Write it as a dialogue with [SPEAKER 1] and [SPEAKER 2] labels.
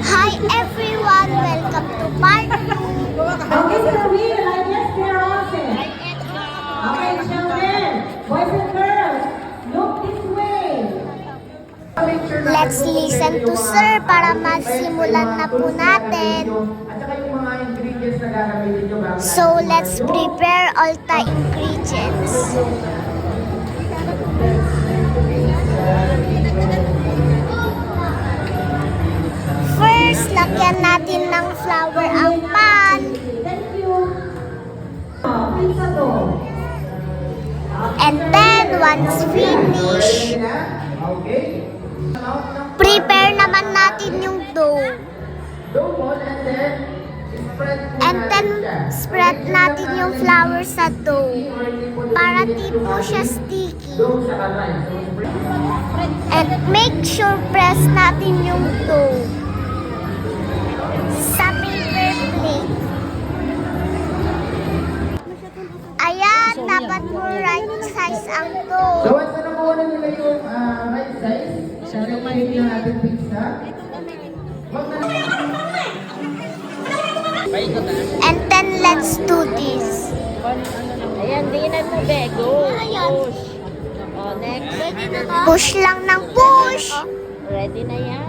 [SPEAKER 1] Hi everyone! Welcome to part 2.
[SPEAKER 2] Okay, so we like yes, they're awesome. Okay, children, boys and girls, look this way.
[SPEAKER 1] Let's listen to Sir para magsimulan na po natin.
[SPEAKER 3] At saka yung mga ingredients na gagamitin nyo bago
[SPEAKER 1] So let's prepare all the ingredients. First, lagyan natin ng flour ang pan.
[SPEAKER 2] Thank you. Pizza dough.
[SPEAKER 1] And then, once finished,
[SPEAKER 3] Okay?
[SPEAKER 1] prepare naman natin yung dough.
[SPEAKER 3] Double and then spread po
[SPEAKER 1] And then,
[SPEAKER 3] natin siya.
[SPEAKER 1] spread natin yung flour sa dough para di po siya sticky.
[SPEAKER 3] Dough sa kamay. So, spread.
[SPEAKER 1] And make sure press natin yung dough sa paper plate. Ayan, dapat mo right size ang
[SPEAKER 3] So,
[SPEAKER 1] dough.
[SPEAKER 3] once na nakuha na nila yung right size, syempre hindi na natin pizza. Wag na
[SPEAKER 1] And then, let's do this.
[SPEAKER 4] Ayan, diinan mo, be. Go. Push. Oh, next.
[SPEAKER 1] Push lang ng push.
[SPEAKER 4] Ready na yan.